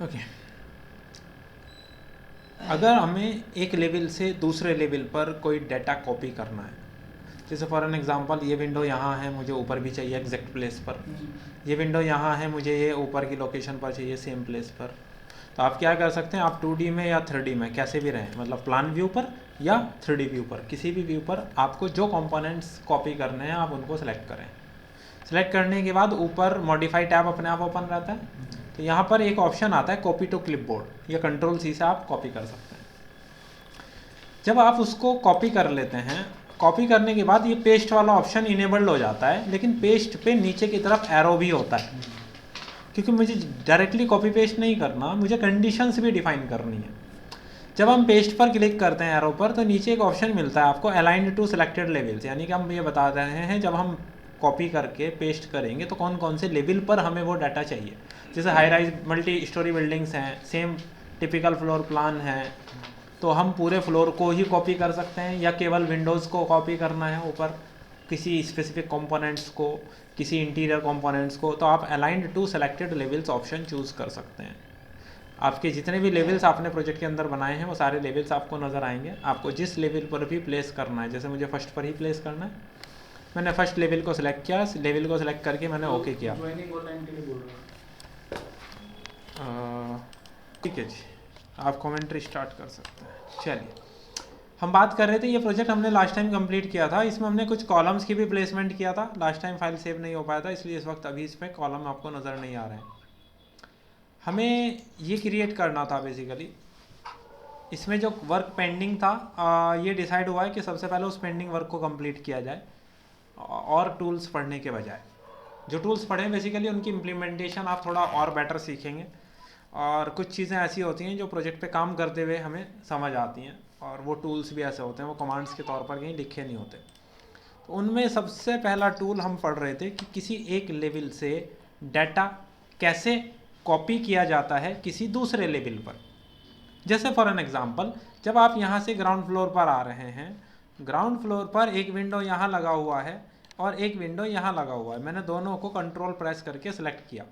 Okay, अगर हमें एक लेवल से दूसरे लेवल पर कोई डाटा कॉपी करना है, जैसे फॉर एन एग्जांपल ये विंडो यहाँ है, मुझे ऊपर भी चाहिए एग्जैक्ट प्लेस पर, ये विंडो यहाँ है, मुझे ये ऊपर की लोकेशन पर चाहिए सेम प्लेस पर। तो आप क्या कर सकते हैं, आप 2D में या 3D में कैसे भी रहें, मतलब प्लान व्यू पर या 3D व्यू पर, किसी भी व्यू पर आपको जो कंपोनेंट्स कॉपी करने हैं आप उनको सेलेक्ट करें। सेलेक्ट करने के बाद ऊपर मॉडिफाई टैब अपने आप ओपन रहता है। तो यहाँ पर एक ऑप्शन आता है कॉपी टू क्लिपबोर्ड, या कंट्रोल-C से आप कॉपी कर सकते हैं। जब आप उसको कॉपी कर लेते हैं, कॉपी करने के बाद ये पेस्ट वाला ऑप्शन इनेबल्ड हो जाता है, लेकिन पेस्ट पे नीचे की तरफ एरो भी होता है, क्योंकि मुझे डायरेक्टली कॉपी पेस्ट नहीं करना, मुझे कंडीशंस भी डिफाइन करनी है। जब हम पेस्ट पर क्लिक करते हैं एरो पर, तो नीचे एक ऑप्शन मिलता है आपको अलाइंड टू सिलेक्टेड लेवल्स, यानी कि हम ये बता रहे हैं जब हम कॉपी करके पेस्ट करेंगे तो कौन कौन से लेवल पर हमें वो डाटा चाहिए। जैसे high rise multi storey buildings हैं, सेम टिपिकल फ्लोर प्लान है, तो हम पूरे फ्लोर को ही कॉपी कर सकते हैं, या केवल विंडोज़ को कॉपी करना है ऊपर, किसी स्पेसिफिक कंपोनेंट्स को, किसी इंटीरियर कंपोनेंट्स को, तो आप aligned to selected levels option choose कर सकते हैं। आपके जितने भी लेवल्स आपने प्रोजेक्ट के अंदर बनाए हैं वो सारे लेवल्स आपको नज़र आएंगे। आपको जिस लेवल पर भी प्लेस करना है, जैसे मुझे फर्स्ट पर ही प्लेस करना है, मैंने फर्स्ट लेवल को सिलेक्ट किया, लेवल को सिलेक्ट करके मैंने ओके किया। ठीक है जी, आप कमेंट्री स्टार्ट कर सकते हैं। चलिए, हम बात कर रहे थे, ये प्रोजेक्ट हमने लास्ट टाइम कंप्लीट किया था, इसमें हमने कुछ कॉलम्स की भी प्लेसमेंट किया था। लास्ट टाइम फाइल सेव नहीं हो पाया था, इसलिए इस वक्त अभी इस पर कॉलम आपको नज़र नहीं आ रहे हैं। हमें ये क्रिएट करना था बेसिकली, इसमें जो वर्क पेंडिंग था ये डिसाइड हुआ है कि सबसे पहले उस पेंडिंग वर्क को कंप्लीट किया जाए, और टूल्स पढ़ने के बजाय। जो टूल्स पढ़ें बेसिकली उनकी इम्प्लीमेंटेशन आप थोड़ा और बेटर सीखेंगे, और कुछ चीज़ें ऐसी होती हैं जो प्रोजेक्ट पे काम करते हुए हमें समझ आती हैं, और वो टूल्स भी ऐसे होते हैं, वो कमांड्स के तौर पर कहीं लिखे नहीं होते। तो उनमें सबसे पहला टूल हम पढ़ रहे थे कि किसी एक लेवल से डाटा कैसे कॉपी किया जाता है किसी दूसरे लेवल पर। जैसे फॉर एन एग्जांपल, जब आप यहाँ से ग्राउंड फ्लोर पर आ रहे हैं, ग्राउंड फ्लोर पर एक विंडो यहाँ लगा हुआ है और एक विंडो यहाँ लगा हुआ है, मैंने दोनों को कंट्रोल प्रेस करके सिलेक्ट किया।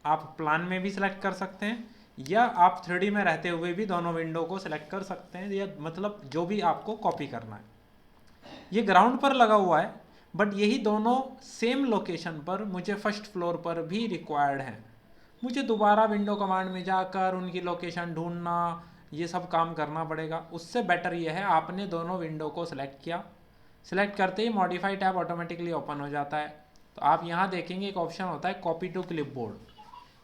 आप प्लान में भी सिलेक्ट कर सकते हैं, या आप 3D में रहते हुए भी दोनों विंडो को सिलेक्ट कर सकते हैं, या मतलब जो भी आपको कॉपी करना है। ये ग्राउंड पर लगा हुआ है, बट यही दोनों सेम लोकेशन पर मुझे फर्स्ट फ्लोर पर भी रिक्वायर्ड हैं। मुझे दोबारा विंडो कमांड में जाकर उनकी लोकेशन ढूंढना, ये सब काम करना पड़ेगा। उससे बेटर ये है, आपने दोनों विंडो को सिलेक्ट किया, सिलेक्ट करते ही मॉडिफाई टैब ऑटोमेटिकली ओपन हो जाता है। तो आप यहाँ देखेंगे एक ऑप्शन होता है कॉपी टू क्लिपबोर्ड,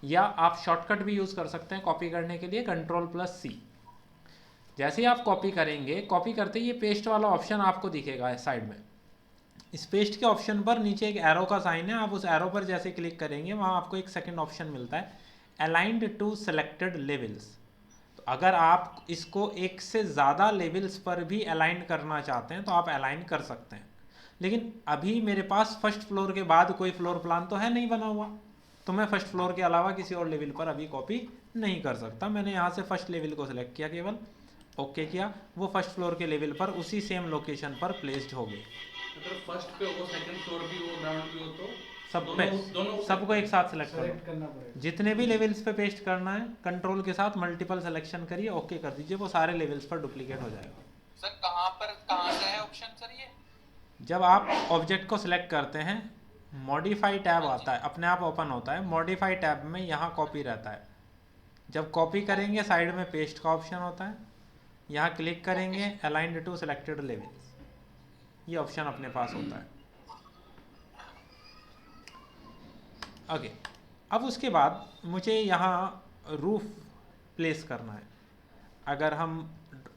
या आप शॉर्टकट भी यूज़ कर सकते हैं कॉपी करने के लिए, कंट्रोल+C। जैसे ही आप कॉपी करेंगे, कॉपी करते ही ये पेस्ट वाला ऑप्शन आपको दिखेगा साइड में। इस पेस्ट के ऑप्शन पर नीचे एक एरो का साइन है, आप उस एरो पर जैसे क्लिक करेंगे वहाँ आपको एक सेकंड ऑप्शन मिलता है अलाइंड टू सेलेक्टेड लेवल्स। तो अगर आप इसको एक से ज़्यादा लेवल्स पर भी अलाइन करना चाहते हैं तो आप अलाइन कर सकते हैं, लेकिन अभी मेरे पास फर्स्ट फ्लोर के बाद कोई फ्लोर प्लान तो है नहीं बना हुआ, तो मैं फर्स्ट फ्लोर के अलावा किसी और लेवल पर अभी कॉपी नहीं कर सकता। मैंने यहाँ से फर्स्ट लेवल को सिलेक्ट किया, केवल ओके किया, वो फर्स्ट फ्लोर के लेवल पर उसी सेम लोकेशन पर प्लेस्ड हो गई। अगर फर्स्ट पे हो, सेकंड फ्लोर भी हो, ग्राउंड भी हो, तो सब पे सबको एक साथ सिलेक्ट करना पड़ेगा। जितने भी लेवल्स पे पेस्ट करना है, कंट्रोल के साथ मल्टीपल सिलेक्शन करिए, ओके कर दीजिए, वो सारे लेवल्स पर डुप्लीकेट हो जाएगा। सर कहाँ से है ऑप्शन सर ये? जब आप ऑब्जेक्ट को सिलेक्ट करते हैं, मॉडिफाई टैब आता है, अपने आप ओपन होता है। मॉडिफाई टैब में यहाँ कॉपी रहता है, जब कॉपी करेंगे साइड में पेस्ट का ऑप्शन होता है, यहाँ क्लिक करेंगे अलाइंड टू सिलेक्टेड लेवल्स, ये ऑप्शन अपने पास होता है। ओके, अब उसके बाद मुझे यहाँ रूफ प्लेस करना है। अगर हम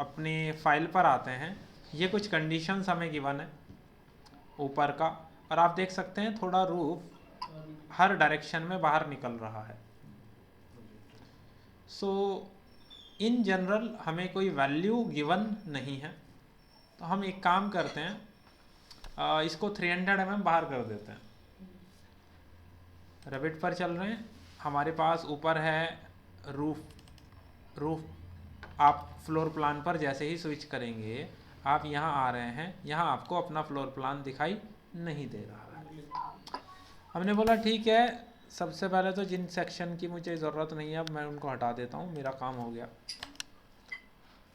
अपने फाइल पर आते हैं, ये कुछ कंडीशंस हमें गिवन है ऊपर का, और आप देख सकते हैं थोड़ा रूफ हर डायरेक्शन में बाहर निकल रहा है। सो इन जनरल हमें कोई वैल्यू गिवन नहीं है, तो हम एक काम करते हैं, इसको 300 mm बाहर कर देते हैं। रेविट पर चल रहे हैं, हमारे पास ऊपर है रूफ। आप फ्लोर प्लान पर जैसे ही स्विच करेंगे, आप यहाँ आ रहे हैं, यहाँ आपको अपना फ्लोर प्लान दिखाई नहीं दे रहा है। हमने बोला ठीक है, सबसे पहले तो जिन सेक्शन की मुझे ज़रूरत नहीं है अब मैं उनको हटा देता हूँ, मेरा काम हो गया।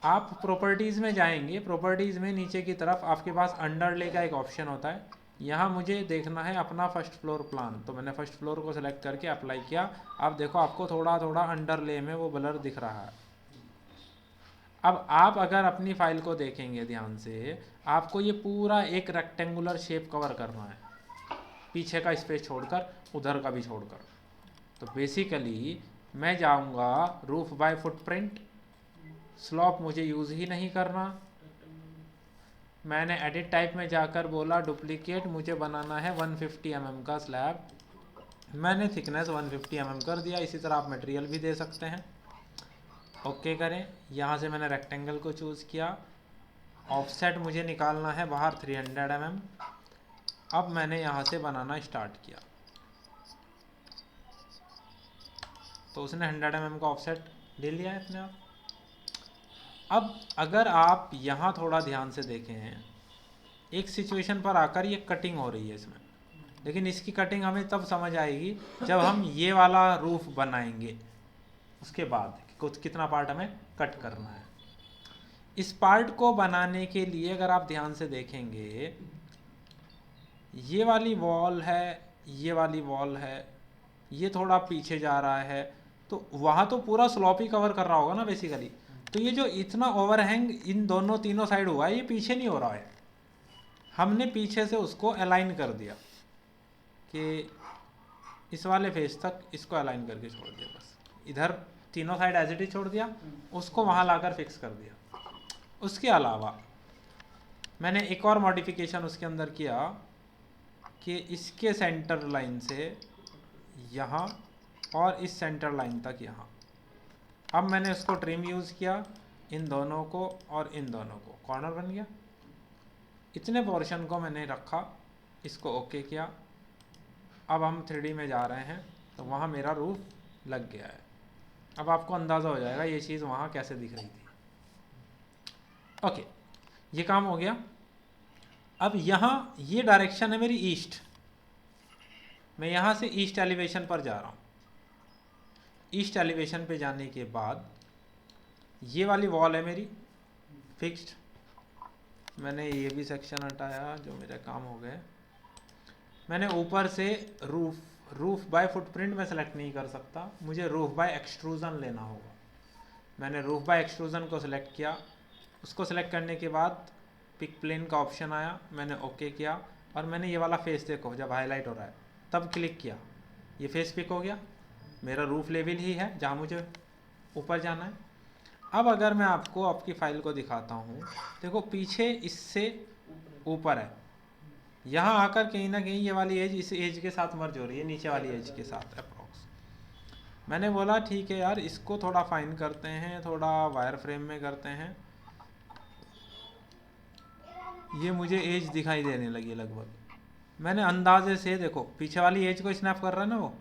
आप प्रॉपर्टीज़ में जाएंगे, प्रॉपर्टीज़ में नीचे की तरफ आपके पास अंडरले का एक ऑप्शन होता है। यहाँ मुझे देखना है अपना फर्स्ट फ्लोर प्लान, तो मैंने फर्स्ट फ्लोर को सिलेक्ट करके अप्लाई किया। आप देखो आपको थोड़ा थोड़ा अंडरले में वो ब्लर दिख रहा है। अब आप अगर अपनी फाइल को देखेंगे ध्यान से, आपको ये पूरा एक रेक्टेंगुलर शेप कवर करना है, पीछे का स्पेस छोड़कर, उधर का भी छोड़कर। तो बेसिकली मैं जाऊंगा रूफ बाय फुटप्रिंट, स्लॉप मुझे यूज़ ही नहीं करना। मैंने एडिट टाइप में जाकर बोला डुप्लीकेट, मुझे बनाना है 150 mm का स्लैब। मैंने थिकनेस 150 mm कर दिया। इसी तरह आप मटेरियल भी दे सकते हैं। ओके करें। यहाँ से मैंने रेक्टेंगल को चूज़ किया। ऑफसेट मुझे निकालना है बाहर 300 mm। अब मैंने यहाँ से बनाना स्टार्ट किया तो उसने 100 mm का ऑफसेट ले लिया है अपने आप। अब अगर आप यहाँ थोड़ा ध्यान से देखें, एक सिचुएशन पर आकर ये कटिंग हो रही है इसमें, लेकिन इसकी कटिंग हमें तब समझ आएगी जब हम ये वाला रूफ बनाएंगे, उसके बाद कुछ कितना पार्ट हमें कट करना है। इस पार्ट को बनाने के लिए अगर आप ध्यान से देखेंगे, ये वाली वॉल है, ये वाली वॉल है, ये थोड़ा पीछे जा रहा है, तो वहाँ तो पूरा स्लॉप ही कवर कर रहा होगा ना बेसिकली। तो ये जो इतना ओवरहैंग इन दोनों तीनों साइड हुआ है, ये पीछे नहीं हो रहा है। हमने पीछे से उसको अलाइन कर दिया कि इस वाले फेस तक इसको अलाइन करके छोड़ दिया, बस इधर तीनों साइड एज इट इज छोड़ दिया, उसको वहाँ लाकर फिक्स कर दिया। उसके अलावा मैंने एक और मॉडिफिकेशन उसके अंदर किया कि इसके सेंटर लाइन से यहाँ और इस सेंटर लाइन तक यहाँ। अब मैंने उसको ट्रिम यूज़ किया, इन दोनों को और इन दोनों को, कॉर्नर बन गया। इतने पोर्शन को मैंने रखा, इसको ओके किया। अब हम 3D में जा रहे हैं तो वहाँ मेरा रूफ लग गया है। अब आपको अंदाज़ा हो जाएगा ये चीज़ वहाँ कैसे दिख रही थी। ओके, ये काम हो गया। अब यहाँ ये डायरेक्शन है मेरी ईस्ट, मैं यहाँ से ईस्ट एलिवेशन पर जा रहा हूँ। ईस्ट एलिवेशन पे जाने के बाद ये वाली वॉल है मेरी फिक्स्ड। मैंने ये भी सेक्शन हटाया जो मेरे काम हो गए। मैंने ऊपर से रूफ बाय फुटप्रिंट में सेलेक्ट नहीं कर सकता, मुझे रूफ बाय एक्सट्रूजन लेना होगा। मैंने रूफ बाय एक्सट्रूजन को सिलेक्ट किया। उसको सिलेक्ट करने के बाद पिक प्लेन का ऑप्शन आया, मैंने ओके किया और मैंने ये वाला फेस देखो जब हाईलाइट हो रहा है तब क्लिक किया, ये फेस पिक हो गया। मेरा रूफ लेवल ही है जहाँ मुझे ऊपर जाना है। अब अगर मैं आपको आपकी फाइल को दिखाता हूँ, देखो पीछे इससे ऊपर है, यहाँ आकर कहीं ना कहीं ये वाली एज इस एज के साथ मर्ज हो रही है, नीचे वाली एज के साथ अप्रॉक्स। मैंने बोला ठीक है यार, इसको थोड़ा फाइन करते हैं, थोड़ा वायर फ्रेम में करते हैं। ये मुझे एज दिखाई देने लगी लगभग। मैंने अंदाजे से, देखो पीछे वाली एज को स्नैप कर रहा है ना वो,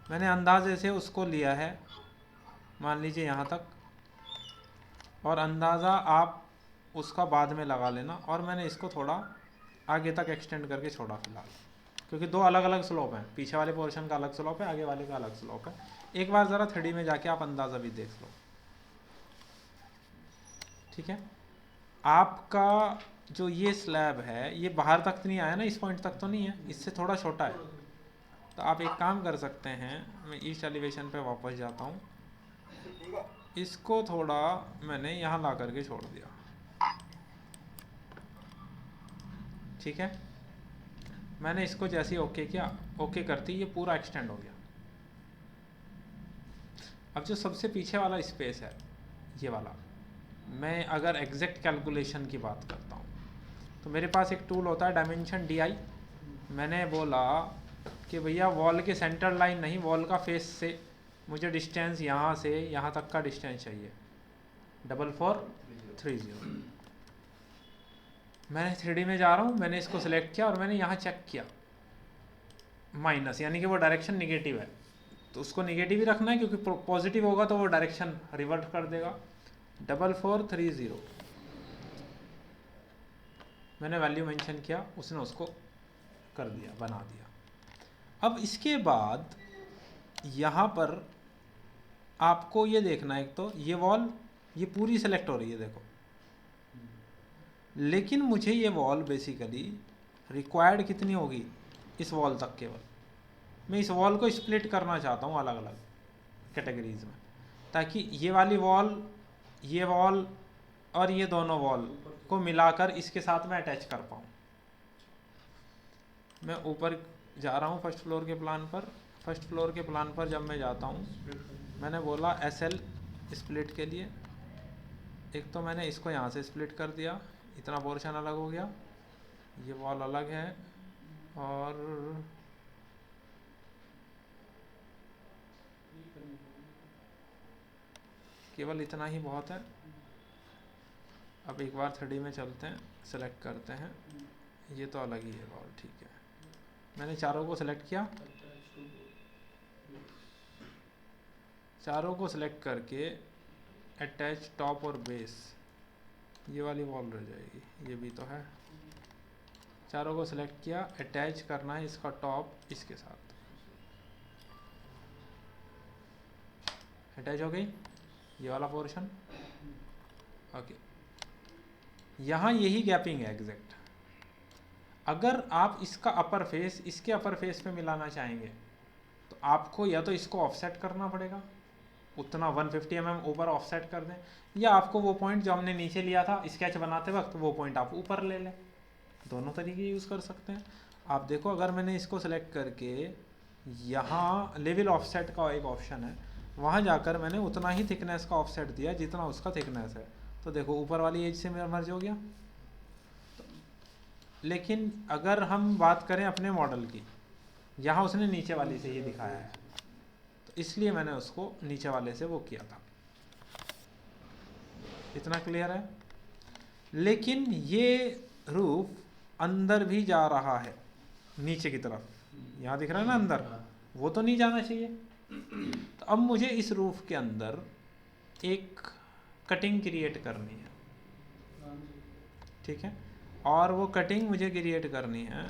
मैंने अंदाजे से उसको लिया है, मान लीजिए यहाँ तक, और अंदाज़ा आप उसका बाद में लगा लेना। और मैंने इसको थोड़ा आगे तक एक्सटेंड करके छोड़ा फिलहाल, क्योंकि दो अलग अलग स्लोप हैं, पीछे वाले पोर्शन का अलग स्लोप है, आगे वाले का अलग स्लोप है। एक बार ज़रा 3D में जाके आप अंदाज़ा भी देख लो, ठीक है। आपका जो ये स्लैब है ये बाहर तक नहीं आया ना, इस पॉइंट तक तो नहीं है, इससे थोड़ा छोटा है। तो आप एक काम कर सकते हैं, मैं ईस्ट एलिवेशन पे वापस जाता हूँ, इसको थोड़ा मैंने यहाँ ला करके छोड़ दिया, ठीक है। मैंने इसको जैसे ही ओके किया, ओके करती ये पूरा एक्सटेंड हो गया। अब जो सबसे पीछे वाला स्पेस है ये वाला, मैं अगर एग्जैक्ट कैलकुलेशन की बात करता हूँ तो मेरे पास एक टूल होता है डायमेंशन DI। मैंने बोला कि भैया वॉल के सेंटर लाइन नहीं, वॉल का फेस से मुझे डिस्टेंस यहाँ से यहाँ तक का डिस्टेंस चाहिए, 4430। मैंने 3D में जा रहा हूँ, मैंने इसको सिलेक्ट किया और मैंने यहाँ चेक किया माइनस, यानी कि वो डायरेक्शन निगेटिव है, तो उसको निगेटिव ही रखना है, क्योंकि पॉजिटिव होगा तो वो डायरेक्शन रिवर्ट कर देगा। 4430 मैंने वैल्यू मेंशन किया, उसने उसको कर दिया, बना दिया। अब इसके बाद यहाँ पर आपको ये देखना है, एक तो ये वॉल ये पूरी सेलेक्ट हो रही है देखो, लेकिन मुझे ये वॉल बेसिकली रिक्वायर्ड कितनी होगी इस वॉल तक केवल। मैं इस वॉल को स्प्लिट करना चाहता हूँ अलग अलग कैटेगरीज में, ताकि ये वॉल और ये दोनों वॉल को मिलाकर इसके साथ में अटैच कर पाऊँ। मैं ऊपर जा रहा हूँ फर्स्ट फ्लोर के प्लान पर। फर्स्ट फ्लोर के प्लान पर जब मैं जाता हूँ, मैंने बोला SL स्प्लिट के लिए, एक तो मैंने इसको यहाँ से स्प्लिट कर दिया, इतना पोर्शन अलग हो गया, ये वॉल अलग है, और केवल इतना ही बहुत है। अब एक बार 3D में चलते हैं, सेलेक्ट करते हैं, ये तो अलग ही है वॉल, ठीक है। मैंने चारों को सेलेक्ट किया, चारों को सेलेक्ट करके अटैच टॉप और बेस, ये वाली वॉल रह जाएगी, ये भी तो है। चारों को सेलेक्ट किया, अटैच करना है इसका टॉप इसके साथ, अटैच हो गई ये वाला पोर्शन। ओके, यहाँ यही गैपिंग है एग्जैक्ट। अगर आप इसका अपर फेस इसके अपर फेस पे मिलाना चाहेंगे तो आपको या तो इसको ऑफसेट करना पड़ेगा, उतना 150 mm ऊपर ऑफसेट कर दें, या आपको वो पॉइंट जो हमने नीचे लिया था स्केच बनाते वक्त वो पॉइंट आप ऊपर ले लें। दोनों तरीके यूज़ कर सकते हैं आप। देखो अगर मैंने इसको सेलेक्ट करके यहाँ लेवल ऑफसेट का एक ऑप्शन है, वहाँ जाकर मैंने उतना ही थिकनेस का ऑफसेट दिया जितना उसका थिकनेस है, तो देखो ऊपर वाली एज से मेरा मर्ज हो गया। लेकिन अगर हम बात करें अपने मॉडल की, यहाँ उसने नीचे वाली से ही दिखाया है, तो इसलिए मैंने उसको नीचे वाले से वो किया था। इतना क्लियर है? लेकिन ये रूफ अंदर भी जा रहा है नीचे की तरफ, यहाँ दिख रहा है ना अंदर, वो तो नहीं जाना चाहिए। तो अब मुझे इस रूफ के अंदर एक कटिंग क्रिएट करनी है, ठीक है, और वो कटिंग मुझे क्रिएट करनी है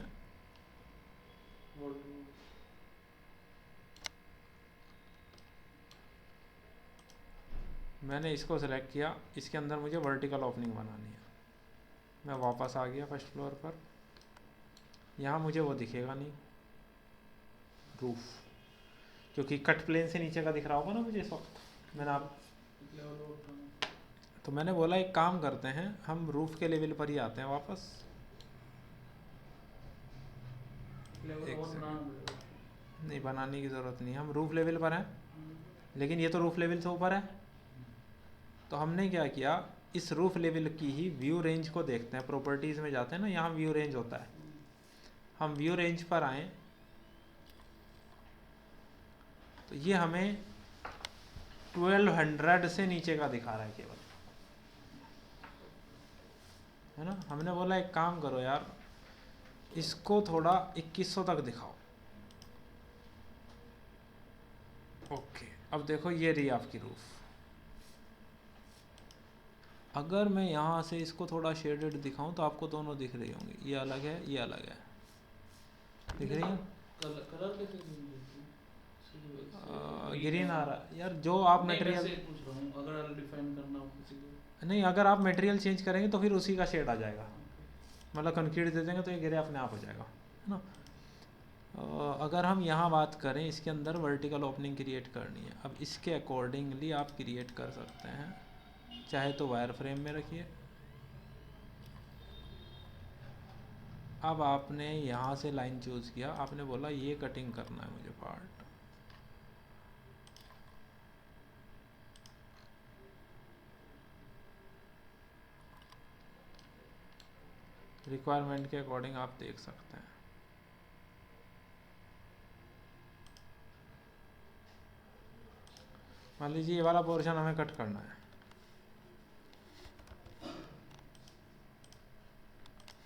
मैंने इसको सेलेक्ट किया, इसके अंदर मुझे वर्टिकल ओपनिंग बनानी है। मैं वापस आ गया फर्स्ट फ्लोर पर, यहाँ मुझे वो दिखेगा नहीं रूफ, क्योंकि कट प्लेन से नीचे का दिख रहा होगा ना मुझे इस वक्त। तो मैंने बोला एक काम करते हैं, हम रूफ के लेवल पर ही आते हैं वापस। नहीं, बनाने की ज़रूरत नहीं, हम रूफ लेवल पर हैं, लेकिन ये तो रूफ लेवल से ऊपर है। तो हमने क्या किया, इस रूफ लेवल की ही व्यू रेंज को देखते हैं। प्रॉपर्टीज़ में जाते हैं ना, यहाँ व्यू रेंज होता है, हम व्यू रेंज पर आए तो ये हमें 1200 से नीचे का दिखा रहा है केवल, है ना। हमने बोला एक काम करो यार, इसको थोड़ा 2100 तक दिखाओ। ओके, अब देखो ये रही आपकी रूफ। अगर मैं यहाँ से इसको थोड़ा शेडेड दिखाऊं तो आपको दोनों दिख रही होंगी, ये अलग है ये अलग है, दिख रही है। ग्रीन आ रहा यार, जो आप मटेरियल अगर डिफाइन करना हो किसी को, नहीं, अगर आप मटेरियल चेंज करेंगे तो फिर उसी का शेड आ जाएगा, मतलब कंक्रीट दे देंगे तो ये ग्रे अपने आप हो जाएगा, है ना। अगर हम यहाँ बात करें, इसके अंदर वर्टिकल ओपनिंग क्रिएट करनी है। अब इसके अकॉर्डिंगली आप क्रिएट कर सकते हैं, चाहे तो वायर फ्रेम में रखिए। अब आपने यहाँ से लाइन चूज़ किया, आपने बोला ये कटिंग करना है मुझे पार्ट, रिक्वायरमेंट के अकॉर्डिंग आप देख सकते हैं। मान लीजिए ये वाला पोर्शन हमें कट करना है,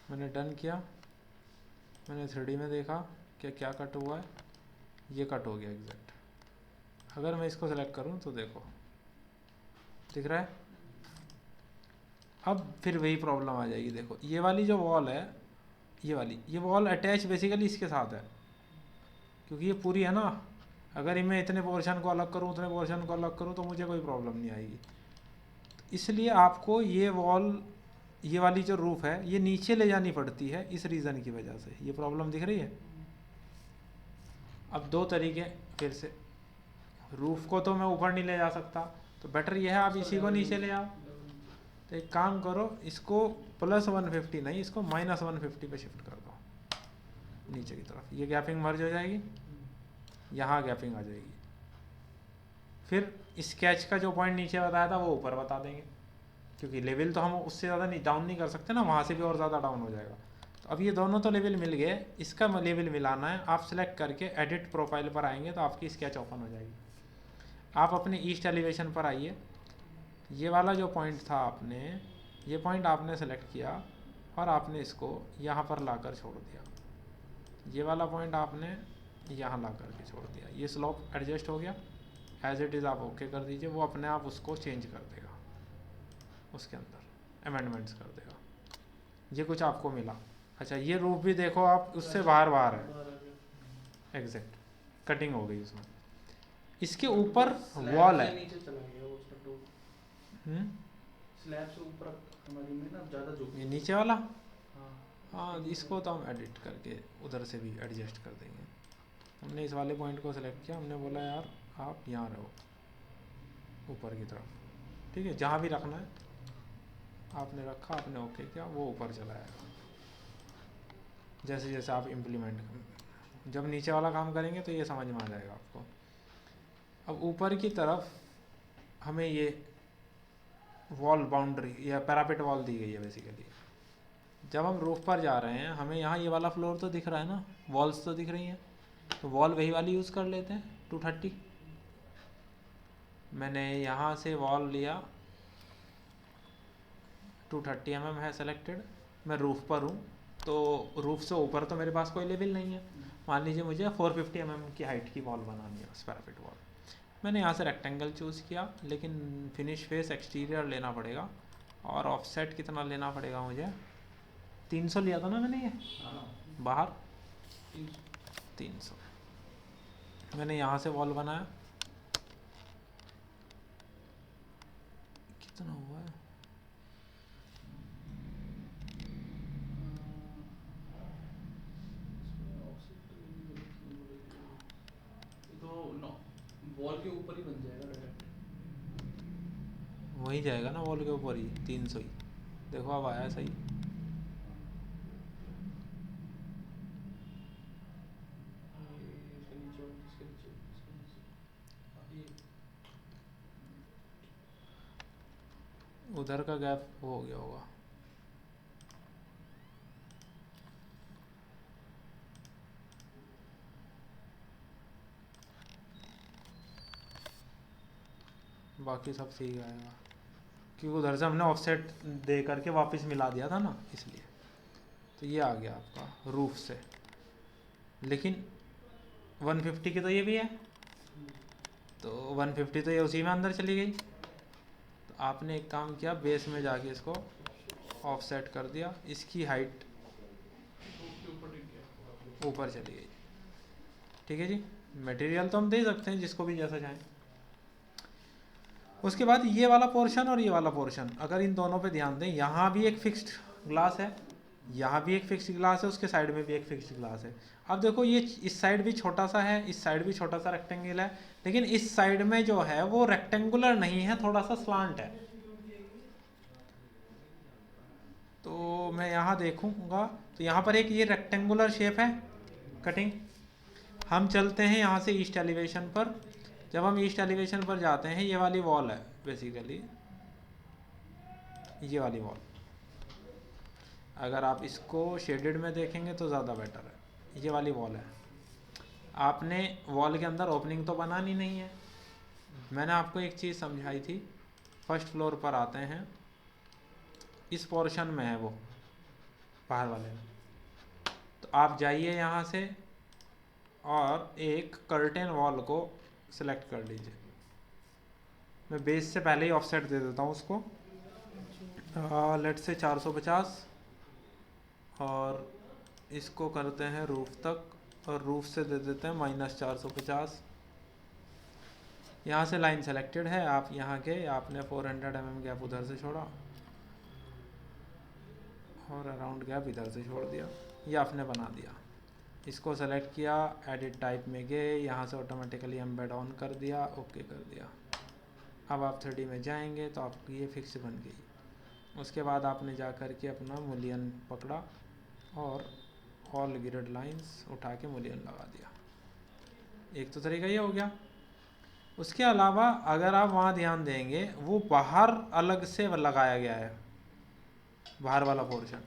मैंने डन किया, मैंने 3D में देखा कि क्या कट हुआ है, ये कट हो गया एग्जैक्ट। अगर मैं इसको सेलेक्ट करूं तो देखो दिख रहा है। अब फिर वही प्रॉब्लम आ जाएगी, देखो ये वाली जो वॉल है, ये वॉल अटैच बेसिकली इसके साथ है, क्योंकि ये पूरी है ना, अगर मैं इतने पोर्शन को अलग करूँ, उतने पोर्शन को अलग करूँ, तो मुझे कोई प्रॉब्लम नहीं आएगी। इसलिए आपको ये वॉल, ये वाली जो रूफ है, ये नीचे ले जानी पड़ती है इस रीज़न की वजह से। ये प्रॉब्लम दिख रही है। अब दो तरीके फिर से, रूफ को तो मैं ऊपर नहीं ले जा सकता, तो बेटर ये है आप इसी को नीचे ले आओ। तो एक काम करो, इसको प्लस 150 नहीं, इसको माइनस 150 पे शिफ्ट कर दो नीचे की तरफ। ये गैपिंग मर्ज हो जाएगी, यहाँ गैपिंग आ जाएगी। फिर स्केच का जो पॉइंट नीचे बताया था वो ऊपर बता देंगे, क्योंकि लेवल तो हम उससे ज़्यादा नहीं डाउन नहीं कर सकते ना, वहाँ से भी और ज़्यादा डाउन हो जाएगा। तो अब ये दोनों तो लेवल मिल गए, इसका लेवल मिलाना है। आप सिलेक्ट करके एडिट प्रोफाइल पर आएंगे तो आपकी स्केच ओपन हो जाएगी। आप अपने ईस्ट एलिवेशन पर आइए, ये वाला जो पॉइंट था आपने, ये पॉइंट आपने सेलेक्ट किया और आपने इसको यहाँ पर ला कर छोड़ दिया। ये वाला पॉइंट आपने यहाँ ला कर के छोड़ दिया। ये स्लोप एडजस्ट हो गया, एज इट इज़ आप ओके कर दीजिए, वो अपने आप उसको चेंज कर देगा, उसके अंदर अमेंडमेंट्स कर देगा। ये कुछ आपको मिला। अच्छा, ये रूफ भी देखो आप, उससे बाहर बाहर है, एग्जैक्ट कटिंग हो गई उसमें। इसके ऊपर वॉल है, नीचे चला गया वो उसका टॉप, स्लैब से ऊपर हमारी में ना ज़्यादा झुक। ये नीचे वाला, हाँ हाँ, इसको तो हम एडिट करके उधर से भी एडजस्ट कर देंगे। हमने इस वाले पॉइंट को सेलेक्ट किया, हमने बोला यार आप यहाँ रहो ऊपर की तरफ, ठीक है, जहाँ भी रखना है आपने रखा, आपने ओके किया, वो ऊपर चला आएगा। जैसे जैसे आप इम्प्लीमेंट, जब नीचे वाला काम करेंगे तो ये समझ में आ जाएगा आपको। अब ऊपर की तरफ हमें ये वॉल बाउंड्री या पैरापेट वॉल दी गई है बेसिकली। जब हम रूफ पर जा रहे हैं, हमें यहाँ ये वाला फ्लोर तो दिख रहा है ना, वॉल्स तो दिख रही हैं, तो वॉल वही वाली यूज़ कर लेते हैं 230। मैंने यहाँ से वॉल लिया, 230 mm है सेलेक्टेड। मैं रूफ पर हूँ, तो रूफ से ऊपर तो मेरे पास कोई लेवल नहीं है। मान लीजिए मुझे 450 mm की हाइट की वॉल बनानी है, पैरापेट वॉल। मैंने यहाँ से रेक्टेंगल चूज़ किया, लेकिन फिनिश फेस एक्सटीरियर लेना पड़ेगा। और ऑफसेट कितना लेना पड़ेगा मुझे, 300 लिया था ना मैंने, ये बाहर 300। मैंने यहाँ से वॉल बनाया, कितना हुआ है, वॉल के ऊपर ही बन जाएगा डायरेक्ट, वही जाएगा ना वॉल के ऊपर ही, 300 ही। देखो अब आया सही। उधर का गैप हो गया होगा। बाकी सब सही आएगा, क्योंकि उधर से हमने ऑफसेट दे करके वापस मिला दिया था ना, इसलिए। तो ये आ गया आपका रूफ से, लेकिन 150 की तो ये भी है, तो 150 तो ये उसी में अंदर चली गई। तो आपने एक काम किया, बेस में जाके इसको ऑफसेट कर दिया, इसकी हाइट ऊपर चली गई। ठीक है जी, मटेरियल तो हम दे सकते हैं जिसको भी जैसा चाहें। उसके बाद ये वाला पोर्शन और ये वाला पोर्शन, अगर इन दोनों पे ध्यान दें, यहाँ भी एक फिक्स्ड ग्लास है, यहाँ भी एक फिक्स्ड ग्लास है, उसके साइड में भी एक फिक्स्ड ग्लास है। अब देखो ये इस साइड भी छोटा सा है, इस साइड भी छोटा सा रेक्टेंगल है, लेकिन इस साइड में जो है वो रेक्टेंगुलर नहीं है, थोड़ा सा स्लांट है। तो मैं यहाँ देखूँगा तो यहाँ पर एक ये रेक्टेंगुलर शेप है कटिंग। हम चलते हैं यहाँ से ईस्ट एलिवेशन पर। जब हम ईस्ट एलिवेशन पर जाते हैं, ये वाली वॉल है बेसिकली, ये वाली वॉल। अगर आप इसको शेडेड में देखेंगे तो ज़्यादा बेटर है। ये वाली वॉल है। आपने वॉल के अंदर ओपनिंग तो बनानी नहीं है। मैंने आपको एक चीज़ समझाई थी। फर्स्ट फ्लोर पर आते हैं, इस पोर्शन में है वो बाहर वाले में, तो आप जाइए यहाँ से और एक कर्टेन वॉल को सिलेक्ट कर लीजिए। मैं बेस से पहले ही ऑफसेट दे देता हूँ उसको, लेट से 450, और इसको करते हैं रूफ तक, और रूफ से दे देते हैं -450। यहाँ से लाइन सेलेक्टेड है, आप यहाँ के आपने 400 mm गैप उधर से छोड़ा और अराउंड गैप इधर से छोड़ दिया, ये आपने बना दिया। इसको सेलेक्ट किया, एडिट टाइप में गए, यहाँ से ऑटोमेटिकली एम्बेड ऑन कर दिया, ओके कर दिया। अब आप 3D में जाएंगे तो आपकी ये फिक्स बन गई। उसके बाद आपने जा कर के अपना मूलियन पकड़ा और ऑल ग्रिड लाइंस उठा के मूलियन लगा दिया। एक तो तरीका ये हो गया। उसके अलावा अगर आप वहाँ ध्यान देंगे, वो बाहर अलग से लगाया गया है, बाहर वाला पोर्शन,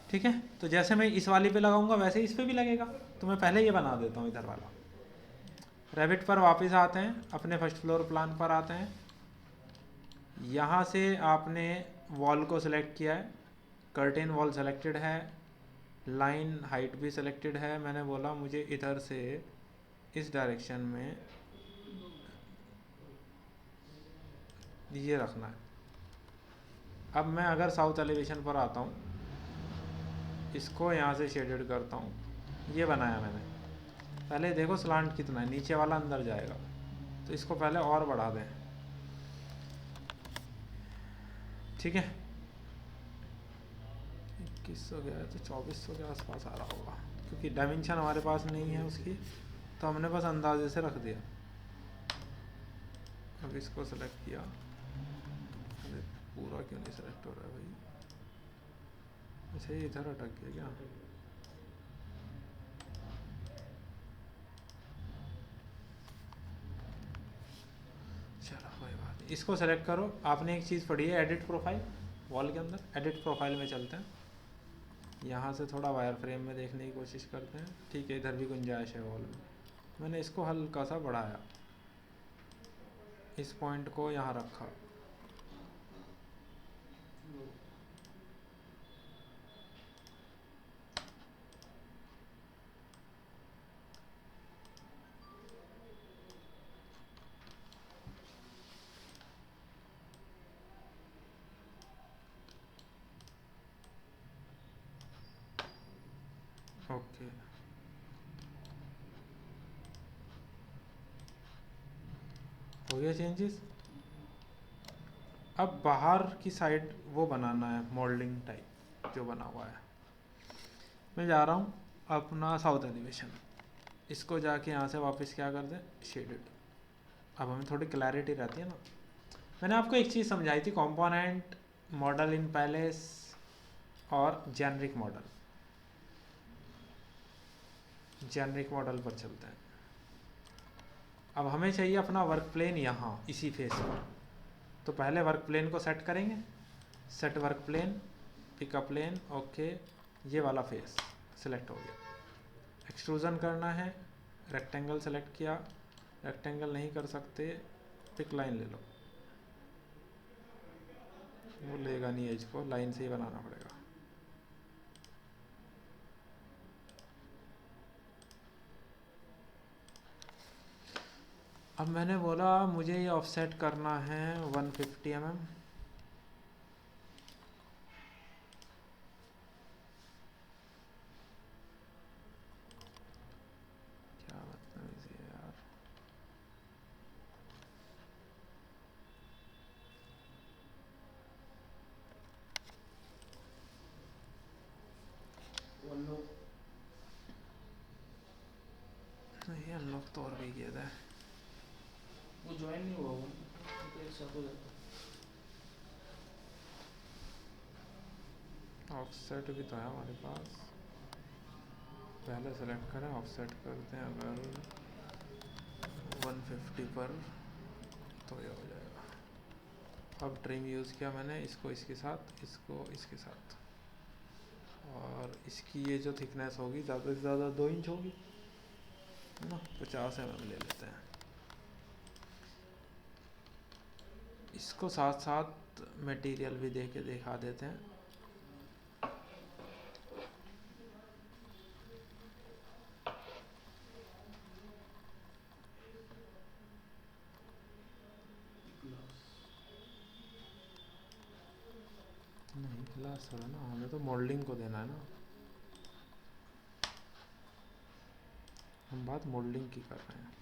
ठीक है। तो जैसे मैं इस वाली पे लगाऊंगा वैसे इस पे भी लगेगा। तो मैं पहले ये बना देता हूँ इधर वाला। रेविट पर वापस आते हैं, अपने फर्स्ट फ्लोर प्लान पर आते हैं। यहाँ से आपने वॉल को सिलेक्ट किया है, कर्टेन वॉल सेलेक्टेड है, लाइन हाइट भी सिलेक्टेड है। मैंने बोला मुझे इधर से इस डायरेक्शन में ये रखना है। अब मैं अगर साउथ एलिवेशन पर आता हूँ, इसको यहाँ से शेडेड करता हूँ, ये बनाया मैंने। पहले देखो स्लांट कितना है, नीचे वाला अंदर जाएगा, तो इसको पहले और बढ़ा दें, ठीक है। 2100 गया है तो 2400 के आसपास आ रहा होगा, क्योंकि डायमेंशन हमारे पास नहीं है उसकी, तो हमने बस अंदाजे से रख दिया। अब इसको सेलेक्ट किया, अरे पूरा क्यों नहीं सेलेक्ट हो रहा है भाई? अच्छा ये इधर अटक गया क्या? चलो कोई बात नहीं, इसको सेलेक्ट करो। आपने एक चीज़ पढ़ी है, एडिट प्रोफाइल, वॉल के अंदर एडिट प्रोफाइल में चलते हैं। यहाँ से थोड़ा वायर फ्रेम में देखने की कोशिश करते हैं, ठीक है। इधर भी गुंजाइश है वॉल में। मैंने इसको हल्का सा बढ़ाया, इस पॉइंट को यहाँ रखा, ओके। हो गया चेंजेस। अब बाहर की साइड वो बनाना है, मोल्डिंग टाइप जो बना हुआ है। मैं जा रहा हूँ अपना साउथ एलिवेशन, इसको जाके यहाँ से वापस क्या कर दें, शेडेड। अब हमें थोड़ी क्लैरिटी रहती है ना। मैंने आपको एक चीज़ समझाई थी, कंपोनेंट, मॉडल इन पैलेस और जेनरिक मॉडल। जेनरिक मॉडल पर चलते हैं। अब हमें चाहिए अपना वर्क प्लेन यहाँ इसी फेस पर, तो पहले वर्क प्लेन को सेट करेंगे। Set work plane, pickup plane, okay. ये वाला फेस सिलेक्ट हो गया। एक्सट्रूजन करना है, रेक्टेंगल सेलेक्ट किया, रेक्टेंगल नहीं कर सकते, पिक लाइन ले लो, वो लेगा नहीं एज को, लाइन से ही बनाना पड़ेगा। अब मैंने बोला मुझे ये ऑफसेट करना है 150 mm। क्या बदतमीजी है यार। ये अनलॉक तो और भी किया था, वो ज्वाइन नहीं हुआ, वो तो एक साथ हो जाता है। ऑफसेट भी तो है हमारे पास। पहले सेलेक्ट करें, ऑफसेट करते हैं अगर 150 पर, तो ये हो जाएगा। अब ट्रिम यूज़ किया मैंने, इसको इसके साथ, इसको इसके साथ, और इसकी ये जो थिकनेस होगी ज़्यादा से ज़्यादा 2 इंच होगी ना, 50 mm ले लेते हैं। इसको साथ साथ मटेरियल भी दे के दिखा देते हैं। नहीं ग्लास थोड़ा ना, हमें तो मोल्डिंग को देना है ना, हम बात मोल्डिंग की कर रहे हैं।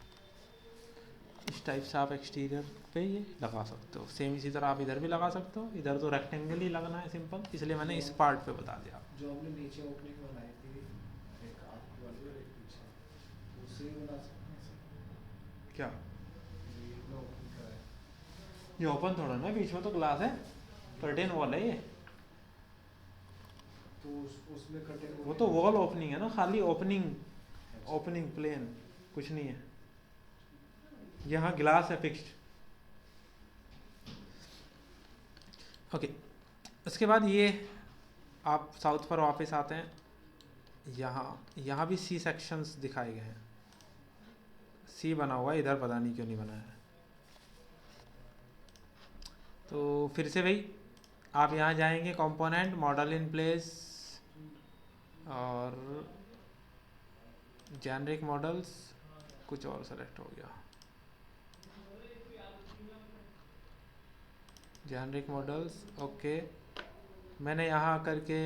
इस टाइप से आप एक्सटीरियर पे ये लगा सकते हो। सेम इसी तरह आप इधर भी लगा सकते हो। इधर तो रेक्टेंगल ही लगना है सिंपल, इसलिए मैंने इस पार्ट पे बता दिया। जो हमने नीचे ओपनिंग बनाई थी, एक आर्क वाली और एक पीछे, उससे ही बना सकते हैं सर। क्या ये इतना ओपन करा है, ये ओपन थोड़ा ना, बीच में तो ग्लास है, कर्टेन वॉल है ये। तो उसमें कटिंग वो तो वॉल ओपनिंग है ना, खाली ओपनिंग, ओपनिंग प्लेन, कुछ नहीं है। यहाँ ग्लास है फिक्स्ड। ओके, उसके बाद ये आप साउथ पर वापस आते हैं। यहाँ भी सी सेक्शंस दिखाए गए हैं, सी बना हुआ है इधर, पता नहीं क्यों नहीं बना है। तो फिर से भाई आप यहाँ जाएंगे, कंपोनेंट, मॉडल इन प्लेस और जेनरिक मॉडल्स, कुछ और सेलेक्ट हो गया, जेनरिक मॉडल्स। ओके, मैंने यहाँ करके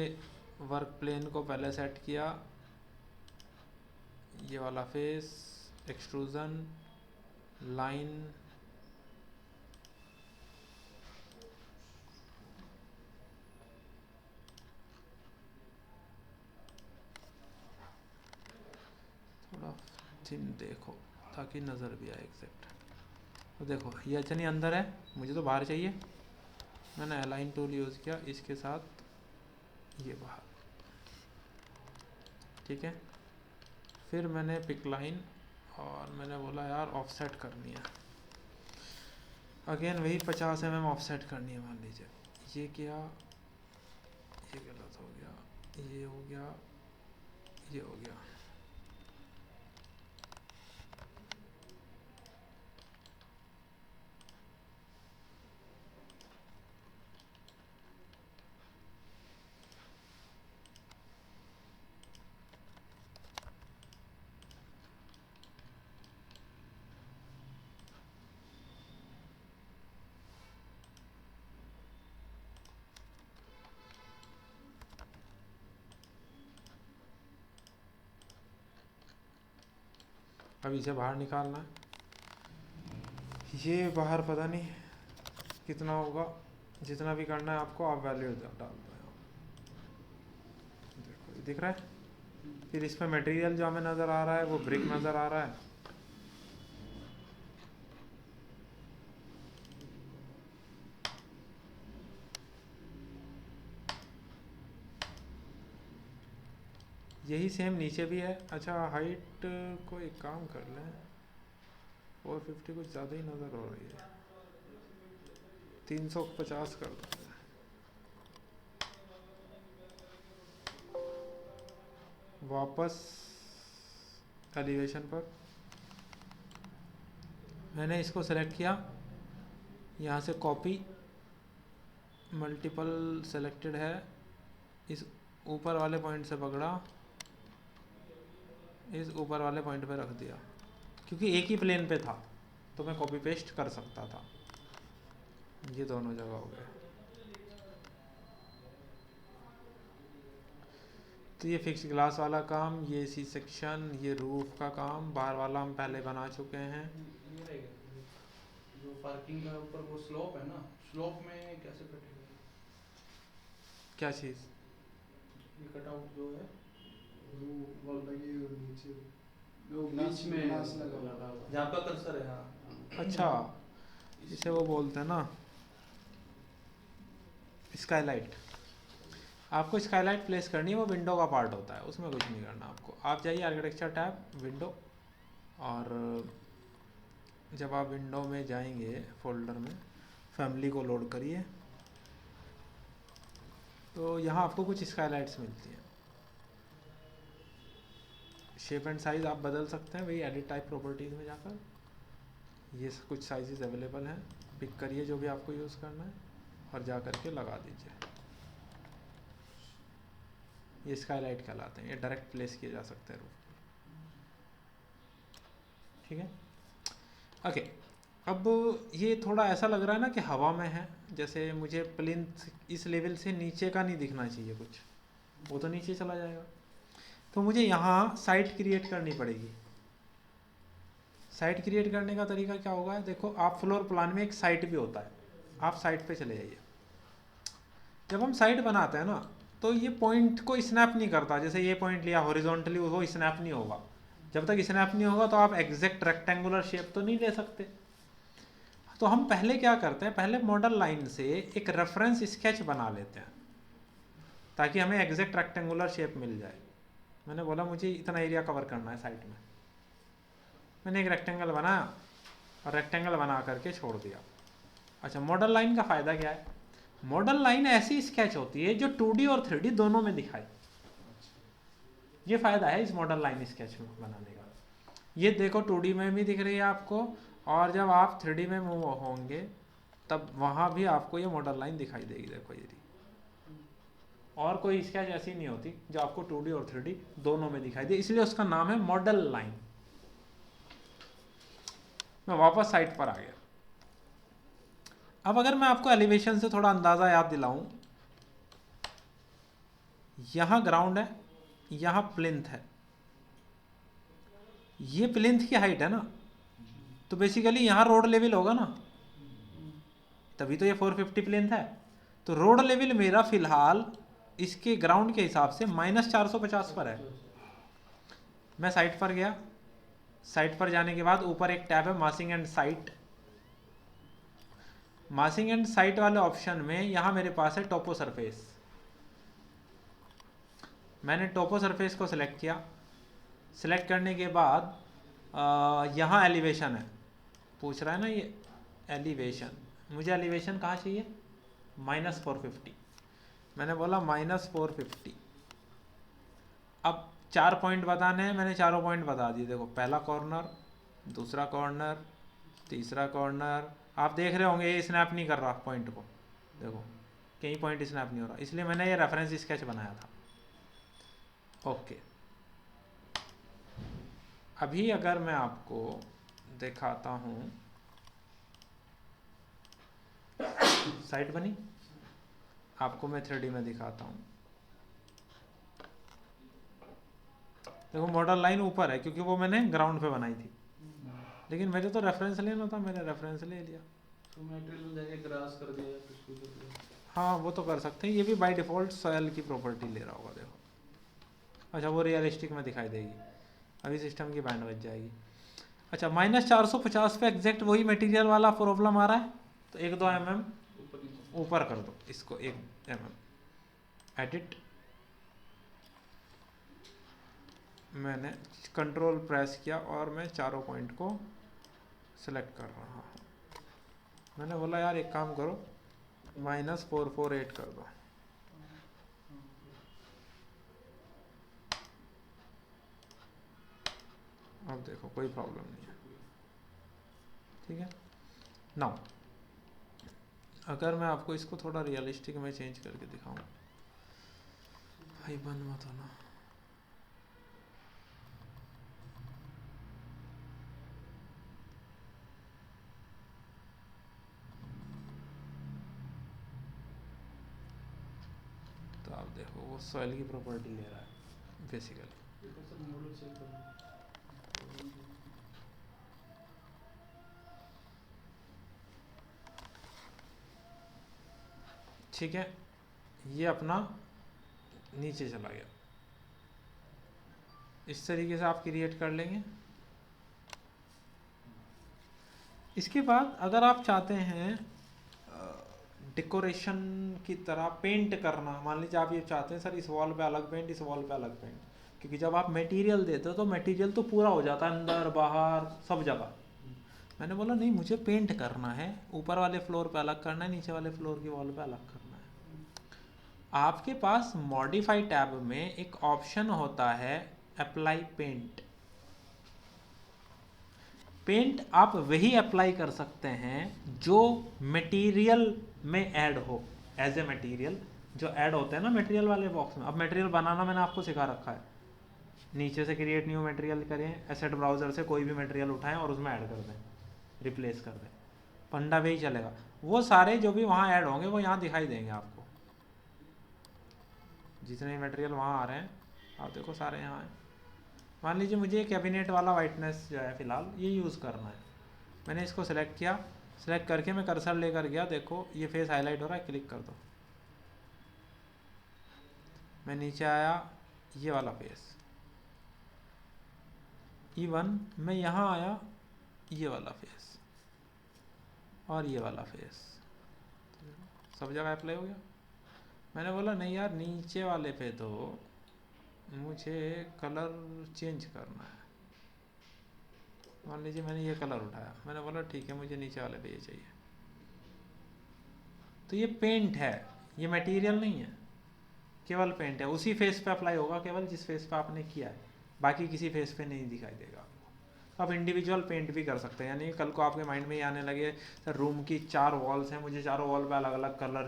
वर्क प्लेन को पहले सेट किया, ये वाला फेस, एक्सट्रूजन, लाइन, थोड़ा थिन देखो ताकि नज़र भी आए एग्जैक्ट। तो देखो ये अच्छा नहीं अंदर है, मुझे तो बाहर चाहिए। मैंने अलाइन टूल यूज़ किया इसके साथ, ये बाहर, ठीक है। फिर मैंने पिक लाइन और मैंने बोला यार ऑफसेट करनी है, अगेन वही 50 mm ऑफसेट करनी है। मान लीजिए ये किया, ये गलत हो गया, ये हो गया, ये हो गया। अब इसे बाहर निकालना है, ये बाहर पता नहीं कितना होगा, जितना भी करना है आपको आप वैल्यू डाल दो। देखो ये दिख रहा है। फिर इसमें मटेरियल जो हमें नज़र आ रहा है वो ब्रिक नज़र आ रहा है। यही सेम नीचे भी है। अच्छा हाइट को एक काम कर लें, 450 कुछ ज़्यादा ही नज़र हो रही है, 350 कर दो। वापस एलिवेशन पर मैंने इसको सेलेक्ट किया, यहाँ से कॉपी, मल्टीपल सेलेक्टेड है, इस ऊपर वाले पॉइंट से पकड़ा, इस ऊपर वाले पॉइंट पे रख दिया, क्योंकि एक ही प्लेन पे था तो मैं कॉपी पेस्ट कर सकता था। ये दोनों जगह हो गए। तो ये फिक्स ग्लास वाला काम, ये सी सेक्शन, ये रूफ का काम, बाहर वाला हम पहले बना चुके हैं। ये रहेगा जो पार्किंग का ऊपर वो स्लोप है ना, स्लोप में कैसे कटेगा क्या चीज़? ये कटआउट जो है वो लगी और नीचे वो ग्लास बीच में ग्लास लगा हुआ है। जहाँ पर कर्सर है। हाँ अच्छा, इसे वो बोलते हैं ना स्काईलाइट। आपको स्काईलाइट प्लेस करनी है, वो विंडो का पार्ट होता है, उसमें कुछ नहीं करना आपको। आप जाइए आर्किटेक्चर टैब, विंडो, और जब आप विंडो में जाएंगे फोल्डर में फैमिली को लोड करिए, तो यहाँ आपको कुछ स्काईलाइट्स मिलती हैं। शेप एंड साइज़ आप बदल सकते हैं वही एडिट टाइप प्रॉपर्टीज़ में जाकर, ये कुछ साइजेस अवेलेबल हैं, पिक करिए जो भी आपको यूज़ करना है और जा करके लगा दीजिए। ये स्काईलाइट कहलाते हैं, ये डायरेक्ट प्लेस किए जा सकते हैं रूफ पर, ठीक है। ओके, अब ये थोड़ा ऐसा लग रहा है ना कि हवा में है, जैसे मुझे प्लिंथ इस लेवल से नीचे का नहीं दिखना चाहिए कुछ, वो तो नीचे चला जाएगा। तो मुझे यहाँ साइट क्रिएट करनी पड़ेगी। साइट क्रिएट करने का तरीका क्या होगा, देखो आप फ्लोर प्लान में एक साइट भी होता है, आप साइट पे चले जाइए। जब हम साइट बनाते हैं ना तो ये पॉइंट को स्नैप नहीं करता, जैसे ये पॉइंट लिया हॉरिजॉन्टली वो स्नैप नहीं होगा। जब तक स्नैप नहीं होगा तो आप एग्जैक्ट रेक्टेंगुलर शेप तो नहीं ले सकते। तो हम पहले क्या करते हैं, पहले मॉडल लाइन से एक रेफरेंस स्केच बना लेते हैं ताकि हमें एग्जैक्ट रेक्टेंगुलर शेप मिल जाए। मैंने बोला मुझे इतना एरिया कवर करना है साइट में, मैंने एक रेक्टेंगल बनाया और रेक्टेंगल बना करके छोड़ दिया। अच्छा, मॉडल लाइन का फ़ायदा क्या है, मॉडल लाइन ऐसी स्केच होती है जो 2D और 3D दोनों में दिखाए। ये फ़ायदा है इस मॉडल लाइन स्केच में बनाने का। ये देखो 2D में भी दिख रही है आपको, और जब आप 3D में मूव होंगे तब वहाँ भी आपको ये मॉडल लाइन दिखाई देगी। देखो ये और कोई स्केच ऐसी नहीं होती जो आपको 2D और 3D दोनों में दिखाई दे, इसलिए उसका नाम है मॉडल लाइन। मैं वापस साइट पर आ गया। अब अगर मैं आपको एलिवेशन से थोड़ा अंदाज़ा याद दिलाऊं, यहाँ ग्राउंड है, यहाँ प्लिंथ है, ये प्लिंथ की हाइट है ना, तो बेसिकली यहाँ रोड लेवल होगा ना, तभी तो ये 450 प्लिंथ है। तो रोड लेवल मेरा फिलहाल इसके ग्राउंड के हिसाब से -450 पर है। मैं साइट पर गया, साइट पर जाने के बाद ऊपर एक टैब है मासिंग एंड साइट। मासिंग एंड साइट वाले ऑप्शन में यहाँ मेरे पास है टोपो सरफेस। मैंने टोपो सरफेस को सिलेक्ट किया। सिलेक्ट करने के बाद यहाँ एलिवेशन है, पूछ रहा है ना ये एलिवेशन, मुझे एलिवेशन कहाँ चाहिए, -450। मैंने बोला -450। अब 4 पॉइंट बताने हैं, मैंने चारों पॉइंट बता दिए। देखो पहला कॉर्नर, दूसरा कॉर्नर, तीसरा कॉर्नर। आप देख रहे होंगे ये स्नैप नहीं कर रहा पॉइंट को, देखो कहीं पॉइंट स्नैप नहीं हो रहा, इसलिए मैंने ये रेफरेंस स्केच बनाया था। ओके, अभी अगर मैं आपको दिखाता हूँ, साइट बनी, आपको मैं 3D में दिखाता हूँ। देखो मॉडल लाइन ऊपर है क्योंकि वो मैंने ग्राउंड पे बनाई थी, लेकिन मुझे तो रेफरेंस लेना था, मैंने रेफरेंस ले लिया। तो मटेरियल जाके ग्रास कर दिया या कुछ भी कर दिया। हाँ वो तो कर सकते हैं, ये भी बाय डिफ़ॉल्ट सॉयल की प्रॉपर्टी ले रहा होगा। देखो अच्छा, वो रियलिस्टिक में दिखाई देगी, अभी सिस्टम की बैंड बच जाएगी। अच्छा, -450 पे एग्जैक्ट वही मटेरियल वाला प्रॉब्लम आ रहा है, तो 1-2 mm ऊपर कर दो इसको, 1 mm एडिट। मैंने कंट्रोल प्रेस किया और मैं चारों पॉइंट को सिलेक्ट कर रहा हूँ। मैंने बोला यार एक काम करो, -448 कर दो। अब देखो कोई प्रॉब्लम नहीं है, ठीक है। नाउ अगर मैं आपको इसको थोड़ा रियलिस्टिक में चेंज करके दिखाऊं, भाई बन मत होना, तो आप देखो वो सॉइल की प्रॉपर्टी ले रहा है बेसिकली। देखो सर मॉडल चेक करना। ठीक है, ये अपना नीचे चला गया। इस तरीके से आप क्रिएट कर लेंगे। इसके बाद अगर आप चाहते हैं डेकोरेशन की तरह पेंट करना, मान लीजिए आप ये चाहते हैं सर इस वॉल पे अलग पेंट, इस वॉल पे अलग पेंट, क्योंकि जब आप मटेरियल देते हो तो मटेरियल तो पूरा हो जाता है अंदर बाहर सब जगह। मैंने बोला नहीं, मुझे पेंट करना है, ऊपर वाले फ्लोर पे अलग करना है, नीचे वाले फ्लोर की वॉल पे अलग करना है। आपके पास मॉडिफाई टैब में एक ऑप्शन होता है अप्लाई पेंट। पेंट आप वही अप्लाई कर सकते हैं जो मटेरियल में ऐड हो, एज ए मटेरियल जो ऐड होते हैं ना मटेरियल वाले बॉक्स में। अब मटेरियल बनाना मैंने आपको सिखा रखा है, नीचे से क्रिएट न्यू मटेरियल करें, एसेट ब्राउजर से कोई भी मटेरियल उठाएं और उसमें ऐड कर दें, रिप्लेस कर दें, पंडा भी ही चलेगा। वो सारे जो भी वहाँ ऐड होंगे वो यहाँ दिखाई देंगे आपको, जितने मटेरियल वहाँ आ रहे हैं आप देखो सारे यहाँ हैं। मान लीजिए मुझे कैबिनेट वाला वाइटनेस जो है फ़िलहाल ये यूज़ करना है, मैंने इसको सेलेक्ट किया, सेलेक्ट करके मैं कर्सर लेकर गया, देखो ये फेस हाईलाइट हो रहा है, क्लिक कर दो, मैं नीचे आया, ये वाला फेस, इवन मैं यहाँ आया, ये वाला फेस और ये वाला फेस सब जगह अप्लाई हो गया। मैंने बोला नहीं यार, नीचे वाले पे तो मुझे कलर चेंज करना है। मान लीजिए मैंने ये कलर उठाया, मैंने बोला ठीक है मुझे नीचे वाले पे ये चाहिए, तो ये पेंट है, ये मटेरियल नहीं है, केवल पेंट है, उसी फेस पे अप्लाई होगा केवल जिस फेस पे आपने किया है, बाकी किसी फेस पे नहीं दिखाई देगा आपको। आप इंडिविजुअल पेंट भी कर सकते हैं, यानी कल को आपके माइंड में ये आने लगे सर रूम की 4 वॉल्स हैं, मुझे चारों वॉल पे अलग अलग कलर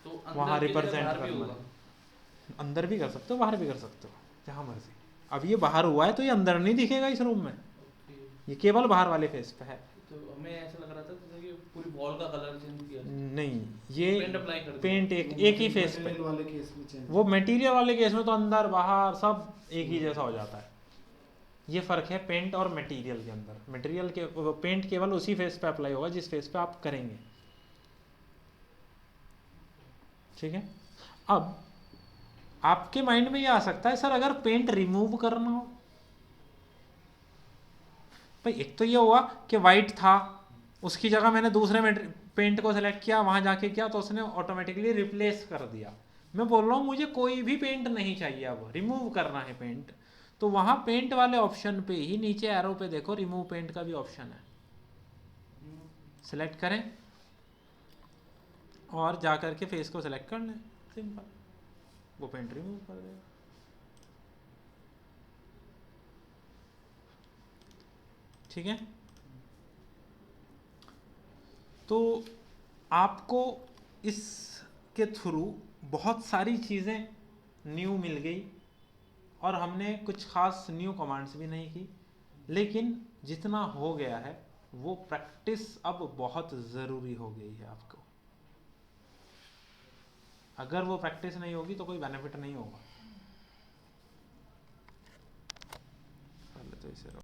तो वहाँ अंदर के लिए रिप्रेजेंट बाहर भी करना होगा। है। अंदर भी कर सकते हो, बाहर भी कर सकते हो, जहाँ मर्जी। अब ये बाहर हुआ है तो ये अंदर नहीं दिखेगा इस रूम में, ओके। ये केवल बाहर वाले फेस पे है। तो हमें ऐसा लग रहा था जैसे कि पूरी वॉल का कलर चेंज किया जाए। नहीं, पेंट ये अप्लाई कर दिया। पेंट एक ही फेस पे, मटेरियल वाले केस में चेंज वो मटेरियल वाले केस में तो अंदर बाहर सब एक ही जैसा हो जाता है। ये फ़र्क है पेंट और मटेरियल के अंदर। मटेरियल के पेंट केवल उसी फेस पे अप्लाई होगा जिस फेस पे आप करेंगे, ठीक है। अब आपके माइंड में ये आ सकता है सर अगर पेंट रिमूव करना हो, भाई एक तो ये हुआ कि वाइट था, उसकी जगह मैंने दूसरे पेंट को सेलेक्ट किया, वहां जाके किया तो उसने ऑटोमेटिकली रिप्लेस कर दिया। मैं बोल रहा हूँ मुझे कोई भी पेंट नहीं चाहिए, अब रिमूव करना है पेंट, तो वहां पेंट वाले ऑप्शन पे ही नीचे एरो पे देखो रिमूव पेंट का भी ऑप्शन है, सेलेक्ट करें और जा करके फेस को सेलेक्ट कर लें, सिंपल, वो पेंट रिमूव कर देगा। ठीक है, तो आपको इसके थ्रू बहुत सारी चीज़ें न्यू मिल गई और हमने कुछ खास न्यू कमांड्स भी नहीं की, लेकिन जितना हो गया है वो प्रैक्टिस अब बहुत ज़रूरी हो गई है आपको। अगर वो प्रैक्टिस नहीं होगी तो कोई बेनिफिट नहीं होगा।